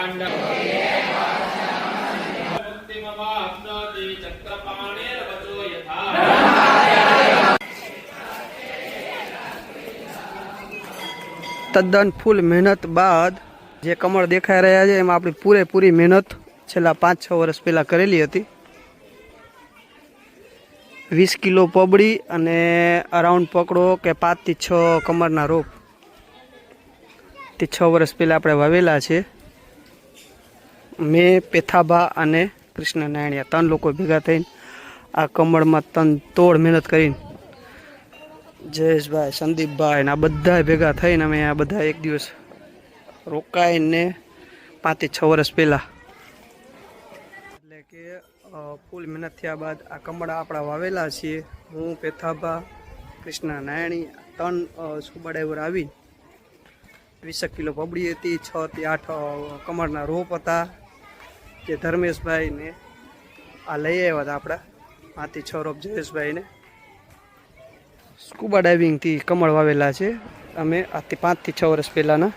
તદ્દન ફૂલ મહેનત બાદ જે કમળ દેખાઈ રહ્યા છે એમાં આપણી પૂરેપૂરી મહેનત છેલ્લા 5-6 વર્ષ પહેલાં કરેલી હતી. 20 કિલો પબડી અને અરાઉન્ડ પકડો કે 5 થી 6 કમરના રોપ તે 6 વર્ષ પહેલાં આપણે વાવેલા છે. મેં, પેથાબા અને કૃષ્ણ નાયણિયા 3 લોકો ભેગા થઈને આ કમળમાં તોડ મહેનત કરીને જયેશભાઈ, સંદીપભાઈ ને આ બધા ભેગા થઈને અમે આ બધા એક દિવસ રોકાઈને 5 થી 6 વર્ષ પહેલાં એટલે કે ફૂલ મહેનત થયા બાદ આ કમળા આપણા વાવેલા છીએ. હું, પેથાબા, કૃષ્ણ નાયણી 3 સ્કૂબા ડાઈવર આવી 20 કિલો પબડી હતી, 6 થી 8 કમળના રોપ હતા જે ધર્મેશભાઈને આ લઈ આવ્યા હતા આપણા 5 થી 6 રોપ જયેશભાઈને. સ્કૂબા ડાઇવિંગથી કમળ વાવેલા છે અમે આજથી 5 થી 6 વર્ષ પહેલાંના.